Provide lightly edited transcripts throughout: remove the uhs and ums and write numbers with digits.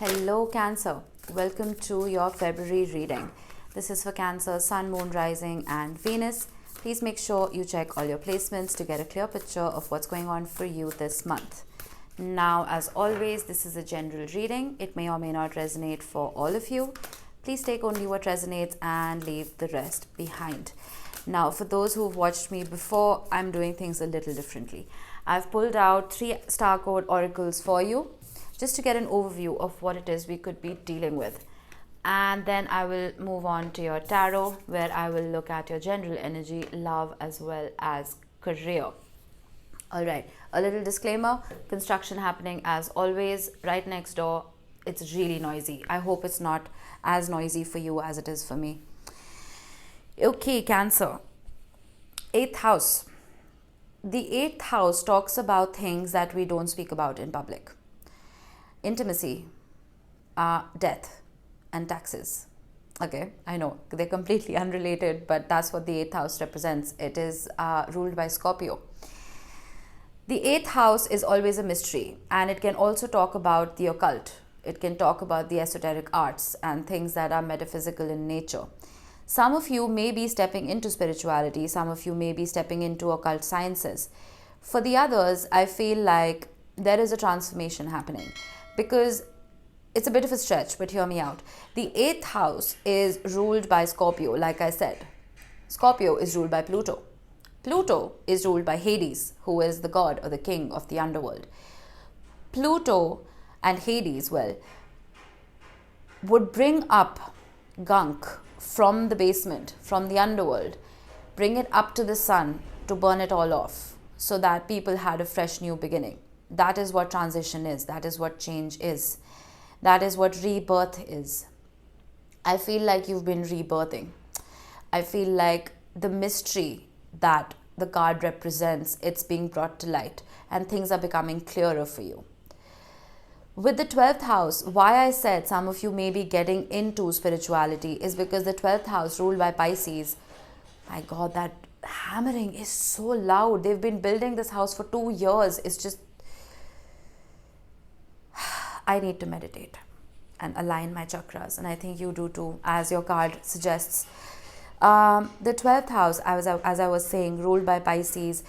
Hello Cancer, welcome to your February reading. This is for Cancer, Sun, Moon, Rising and Venus. Please make sure you check all your placements to get a clear picture of what's going on for you this month. Now, as always, this is a general reading. It may or may not resonate for all of you. Please take only what resonates and leave the rest behind. Now, for those who've watched me before, I'm doing things a little differently. I've pulled out 3 star code oracles for you, just to get an overview of what it is we could be dealing with. And then I will move on to your tarot, where I will look at your general energy, love, as well as career. All right, a little disclaimer, construction happening as always right next door. It's really noisy. I hope it's not as noisy for you as it is for me. Okay, Cancer. 8th house. The 8th house talks about things that we don't speak about in public. Intimacy, death, and taxes. Okay, I know they're completely unrelated, but that's what the 8th house represents. It is ruled by Scorpio. The 8th house is always a mystery, and it can also talk about the occult. It can talk about the esoteric arts and things that are metaphysical in nature. Some of you may be stepping into spirituality. Some of you may be stepping into occult sciences. For the others, I feel like there is a transformation happening. Because it's a bit of a stretch, but hear me out. The 8th house is ruled by Scorpio, like I said. Scorpio is ruled by Pluto. Pluto is ruled by Hades, who is the god or the king of the underworld. Pluto and Hades, well, would bring up gunk from the basement, from the underworld, bring it up to the sun to burn it all off, so that people had a fresh new beginning. That is what transition is. That is what change is. That is what rebirth is. I feel like you've been rebirthing. I feel like the mystery that the card represents, it's being brought to light and things are becoming clearer for you. With the 12th house, why I said some of you may be getting into spirituality is because the 12th house ruled by Pisces, my God, that hammering is so loud. They've been building this house for 2 years. It's just, I need to meditate and align my chakras, and I think you do too, as your card suggests. The 12th house, as I was saying, ruled by Pisces,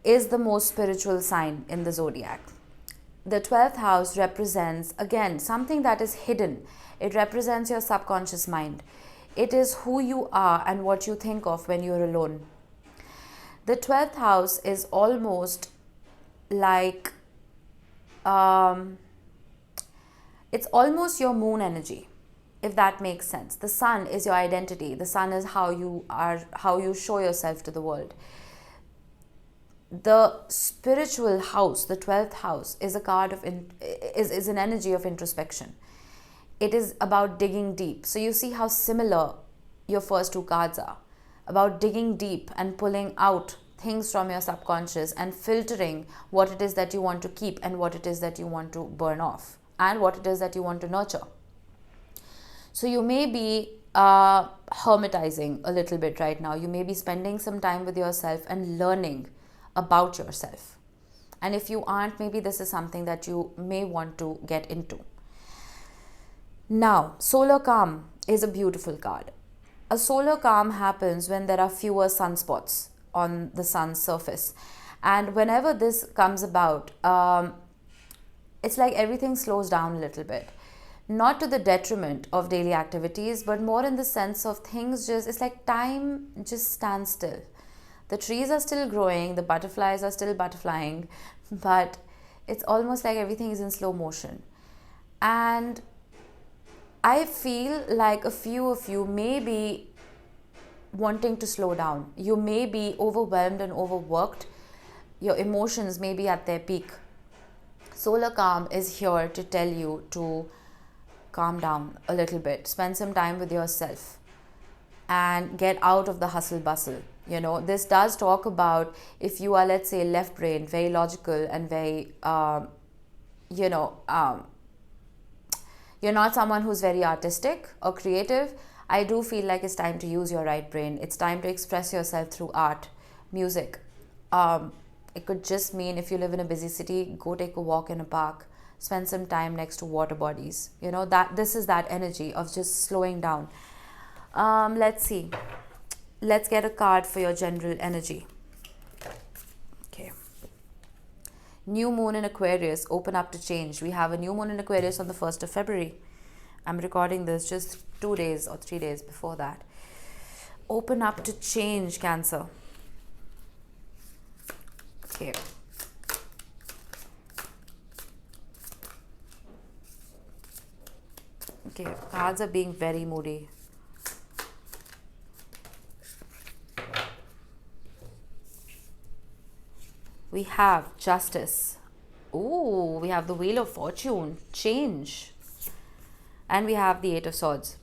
is the most spiritual sign in the zodiac. The 12th house represents, again, something that is hidden. It represents your subconscious mind. It is who you are and what you think of when you're alone. The 12th house is almost like it's almost your moon energy, if that makes sense. The sun is your identity. The sun is how you are, how you show yourself to the world. The spiritual house, the 12th house, is a card of is an energy of introspection. It is about digging deep. So you see how similar your first 2 cards are, about digging deep and pulling out things from your subconscious and filtering what it is that you want to keep and what it is that you want to burn off, and what it is that you want to nurture. So you may be hermitizing a little bit right now. You may be spending some time with yourself and learning about yourself. And if you aren't, maybe this is something that you may want to get into. Now, solar calm is a beautiful card. A solar calm happens when there are fewer sunspots on the sun's surface. And whenever this comes about, it's like everything slows down a little bit. Not to the detriment of daily activities, but more in the sense of things just, it's like time just stands still. The trees are still growing, the butterflies are still butterflying, but it's almost like everything is in slow motion. And I feel like a few of you may be wanting to slow down. You may be overwhelmed and overworked. Your emotions may be at their peak. Solar calm is here to tell you to calm down a little bit, spend some time with yourself and get out of the hustle bustle. You know, this does talk about if you are, let's say, left brain, very logical and very, you're not someone who's very artistic or creative. I do feel like it's time to use your right brain. It's time to express yourself through art, music. It could just mean if you live in a busy city, go take a walk in a park, spend some time next to water bodies. You know, that this is that energy of just slowing down. Let's see. Let's get a card for your general energy. Okay. New moon in Aquarius, open up to change. We have a new moon in Aquarius on the 1st of February. I'm recording this just 2 days or 3 days before that. Open up to change, Cancer. Okay. Okay, cards are being very moody. We have Justice. Ooh, we have the Wheel of Fortune, change. And we have the Eight of Swords.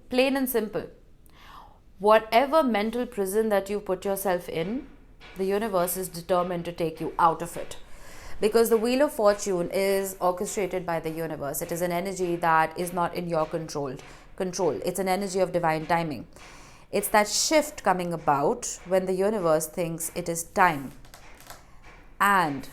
Plain and simple. Whatever mental prison that you put yourself in, the universe is determined to take you out of it. Because the Wheel of Fortune is orchestrated by the universe. It is an energy that is not in your control. It's an energy of divine timing. It's that shift coming about when the universe thinks it is time. And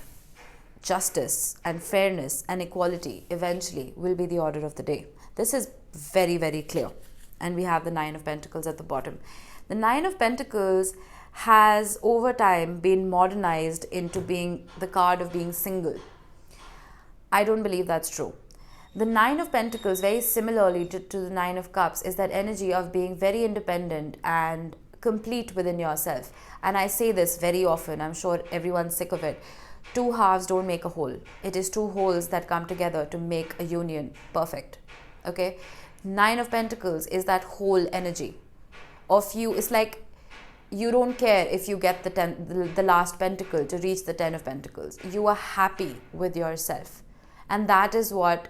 justice and fairness and equality eventually will be the order of the day. This is very, very clear. And we have the Nine of Pentacles at the bottom. The Nine of Pentacles has over time been modernized into being the card of being single. I don't believe that's true. The Nine of Pentacles, very similarly to the Nine of Cups, is that energy of being very independent and complete within yourself. And I say this very often, I'm sure everyone's sick of it. Two halves don't make a whole. It is two wholes that come together to make a union perfect. Okay? Nine of Pentacles is that whole energy of you. It's like you don't care if you get the last pentacle to reach the 10 of Pentacles. You are happy with yourself. And that is what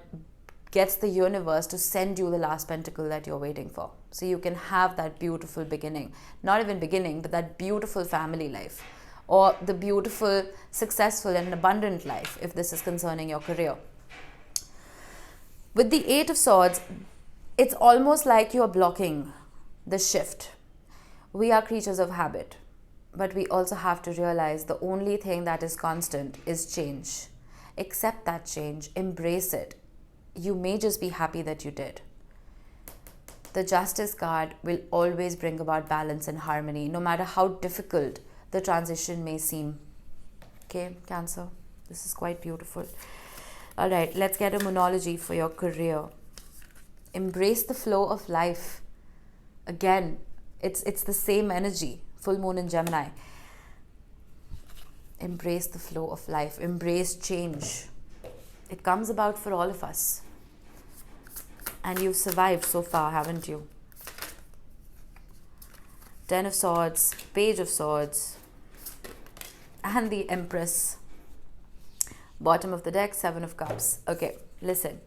gets the universe to send you the last pentacle that you're waiting for. So you can have that beautiful beginning. Not even beginning, but that beautiful family life. Or the beautiful, successful and abundant life, if this is concerning your career. With the Eight of Swords, it's almost like you're blocking the shift. We are creatures of habit, but we also have to realize the only thing that is constant is change. Accept that change, embrace it. You may just be happy that you did. The Justice card will always bring about balance and harmony, no matter how difficult the transition may seem. Okay, Cancer, this is quite beautiful. All right, let's get a monology for your career. Embrace the flow of life. Again, it's the same energy. Full moon in Gemini. Embrace the flow of life. Embrace change. It comes about for all of us. And you've survived so far, haven't you? Ten of Swords, Page of Swords, and the Empress. Bottom of the deck, Seven of Cups. Okay, listen.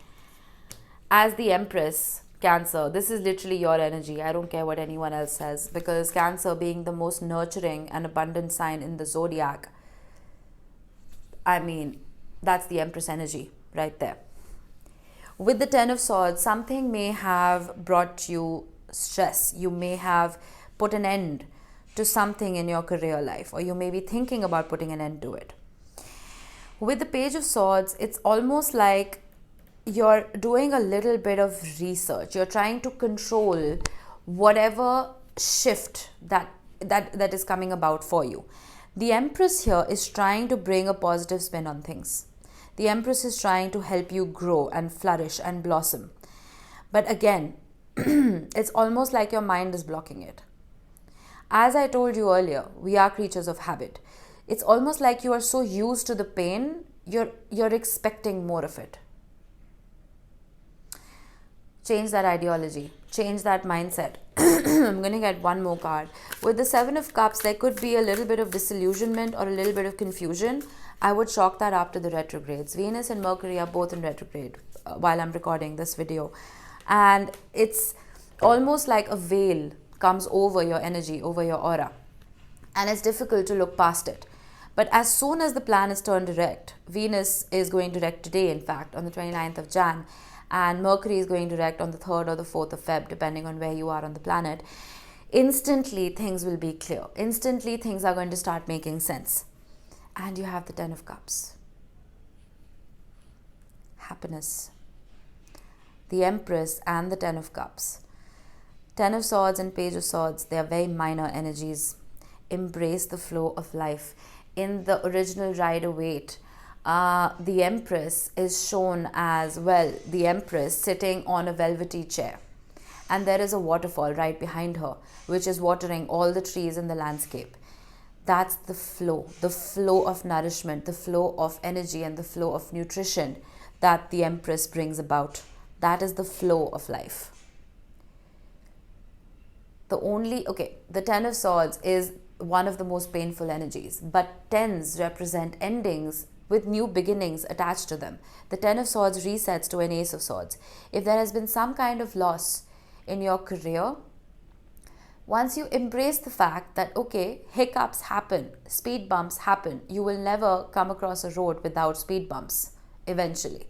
As the Empress, Cancer, this is literally your energy. I don't care what anyone else says, because Cancer, being the most nurturing and abundant sign in the zodiac, I mean, that's the Empress energy right there. With the Ten of Swords, something may have brought you stress. You may have put an end to something in your career life, or you may be thinking about putting an end to it. With the Page of Swords, it's almost like you're doing a little bit of research. You're trying to control whatever shift that is coming about for you. The Empress here is trying to bring a positive spin on things. The Empress is trying to help you grow and flourish and blossom. But again, it's almost like your mind is blocking it. As I told you earlier, we are creatures of habit. It's almost like you are so used to the pain, you're expecting more of it. Change that ideology. Change that mindset. I'm going to get one more card. With the Seven of Cups, there could be a little bit of disillusionment or a little bit of confusion. I would chalk that up to the retrogrades. Venus and Mercury are both in retrograde while I'm recording this video. And it's almost like a veil comes over your energy, over your aura. And it's difficult to look past it. But as soon as the planets turn direct, Venus is going direct today, in fact, on the 29th of Jan, and Mercury is going direct on the 3rd or the 4th of Feb, depending on where you are on the planet, instantly things will be clear. Instantly things are going to start making sense. And you have the Ten of Cups. happiness. The Empress and the Ten of Cups. Ten of Swords and Page of Swords, they are very minor energies. Embrace the flow of life. In the original Rider-Waite, the Empress is shown as, well, the Empress sitting on a velvety chair. And there is a waterfall right behind her, which is watering all the trees in the landscape. That's the flow of nourishment, the flow of energy, and the flow of nutrition that the Empress brings about. That is the flow of life. The Ten of Swords is one of the most painful energies, but tens represent endings with new beginnings attached to them. The Ten of Swords resets to an Ace of Swords. If there has been some kind of loss in your career, once you embrace the fact that, okay, hiccups happen, speed bumps happen, you will never come across a road without speed bumps eventually,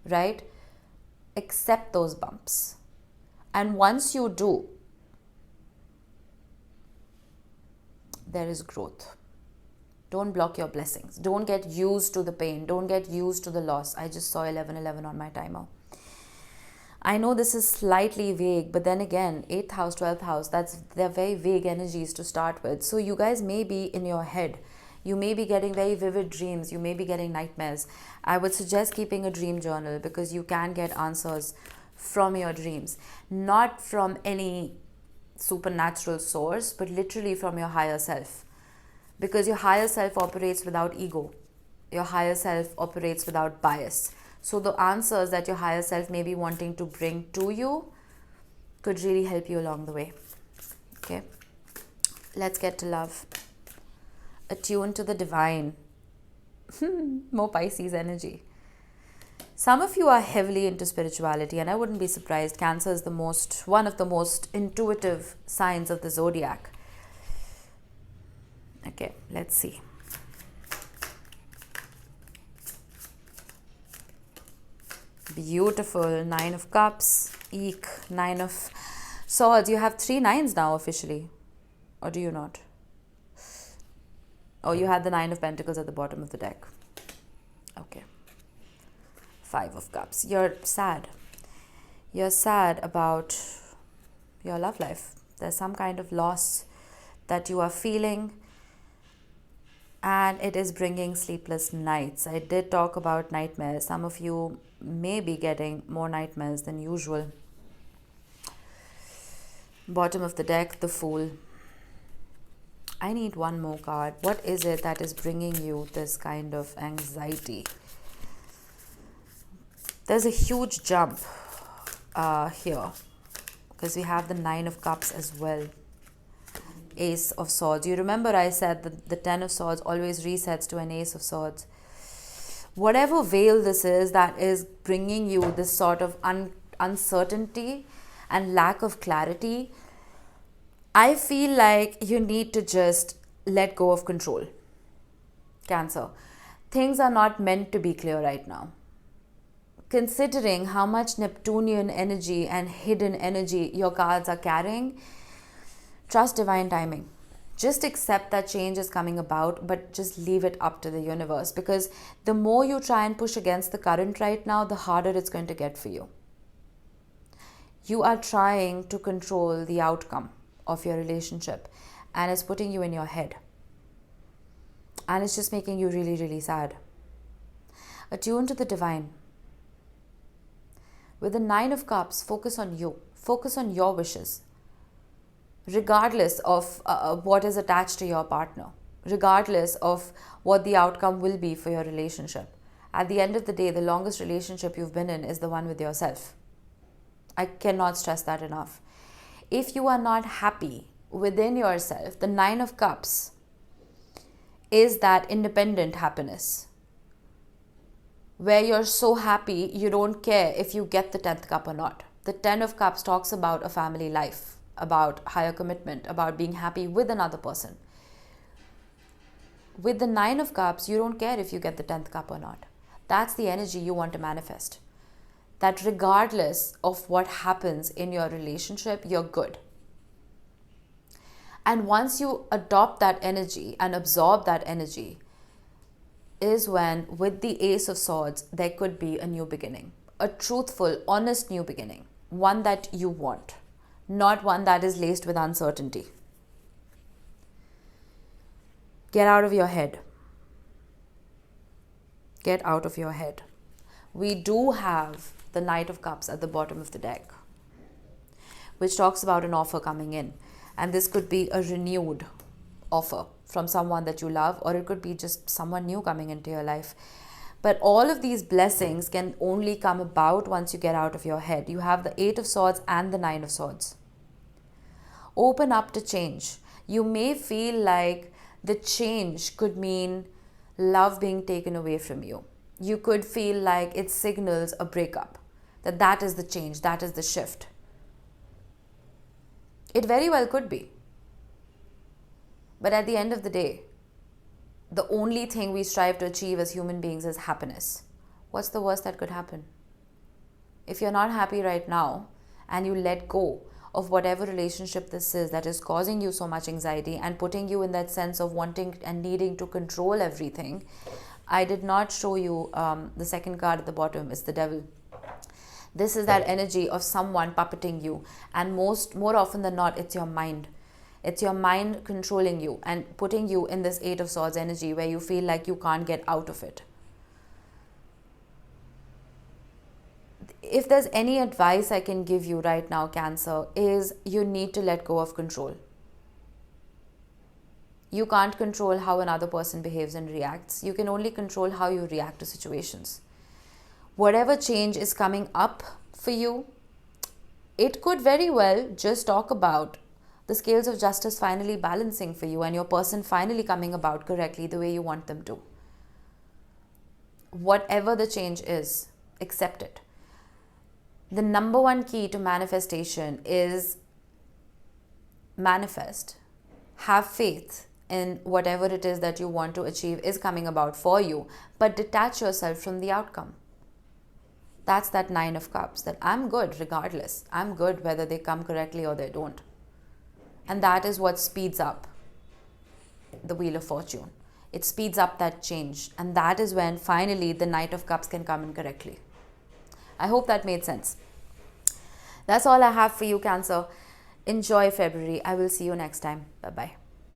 right? Accept those bumps. And once you do, there is growth. Don't block your blessings. Don't get used to the pain. Don't get used to the loss. I just saw 1111 on my timer. I know this is slightly vague, but then again, 8th house, 12th house, they're very vague energies to start with. So you guys may be in your head. You may be getting very vivid dreams. You may be getting nightmares. I would suggest keeping a dream journal because you can get answers from your dreams. Not from any supernatural source, but literally from your higher self. Because your higher self operates without ego. Your higher self operates without bias. So the answers that your higher self may be wanting to bring to you could really help you along the way. Okay? Let's get to love. Attune to the divine. More Pisces energy. Some of you are heavily into spirituality, and I wouldn't be surprised. Cancer is one of the most intuitive signs of the zodiac. Okay, let's see. Beautiful. 9 of Cups. Eek. 9 of Swords. You have 3 nines now officially. Or do you not? Oh, you had the 9 of Pentacles at the bottom of the deck. Okay. 5 of Cups. You're sad. You're sad about your love life. There's some kind of loss that you are feeling, and it is bringing sleepless nights. I did talk about nightmares. Some of you may be getting more nightmares than usual. Bottom of the deck, the Fool. I need one more card. What is it that is bringing you this kind of anxiety? There's a huge jump here because we have the 9 of Cups as well. Ace of Swords. You remember I said that the 10 of Swords always resets to an Ace of Swords. Whatever veil this is that is bringing you this sort of uncertainty and lack of clarity, I feel like you need to just let go of control. Cancer. Things are not meant to be clear right now. Considering how much Neptunian energy and hidden energy your cards are carrying, trust divine timing. Just accept that change is coming about, but just leave it up to the universe, because the more you try and push against the current right now, the harder it's going to get for you. You are trying to control the outcome of your relationship, and it's putting you in your head. And it's just making you really, really sad. Attune to the divine. With the 9 of Cups, focus on you. Focus on your wishes. Regardless of what is attached to your partner. Regardless of what the outcome will be for your relationship. At the end of the day, the longest relationship you've been in is the one with yourself. I cannot stress that enough. If you are not happy within yourself, the 9 of Cups is that independent happiness, where you're so happy you don't care if you get the 10th cup or not. The 10 of Cups talks about a family life, about higher commitment, about being happy with another person. With the 9 of Cups, you don't care if you get the 10th cup or not. That's the energy you want to manifest. That regardless of what happens in your relationship, you're good. And once you adopt that energy and absorb that energy, is when, with the Ace of Swords, there could be a new beginning. A truthful, honest new beginning. One that you want. Not one that is laced with uncertainty. Get out of your head. Get out of your head. We do have the Knight of Cups at the bottom of the deck, which talks about an offer coming in. And this could be a renewed offer from someone that you love, or it could be just someone new coming into your life. But all of these blessings can only come about once you get out of your head. You have the Eight of Swords and the Nine of Swords. Open up to change. You may feel like the change could mean love being taken away from you. You could feel like it signals a breakup. That is the change, that is the shift. It very well could be. But at the end of the day, the only thing we strive to achieve as human beings is happiness. What's the worst that could happen? If you're not happy right now and you let go of whatever relationship this is that is causing you so much anxiety and putting you in that sense of wanting and needing to control everything, I did not show you the second card at the bottom. It's the Devil. This is that energy of someone puppeting you, and more often than not, it's your mind. It's your mind controlling you and putting you in this Eight of Swords energy where you feel like you can't get out of it. If there's any advice I can give you right now, Cancer, is you need to let go of control. You can't control how another person behaves and reacts. You can only control how you react to situations. Whatever change is coming up for you, it could very well just talk about the scales of justice finally balancing for you and your person finally coming about correctly the way you want them to. Whatever the change is, accept it. The number one key to manifestation is manifest. Have faith in whatever it is that you want to achieve is coming about for you, but detach yourself from the outcome. That's that Nine of Cups, that I'm good regardless. I'm good whether they come correctly or they don't. And that is what speeds up the Wheel of Fortune. It speeds up that change. And that is when finally the Knight of Cups can come in correctly. I hope that made sense. That's all I have for you, Cancer. Enjoy February. I will see you next time. Bye-bye.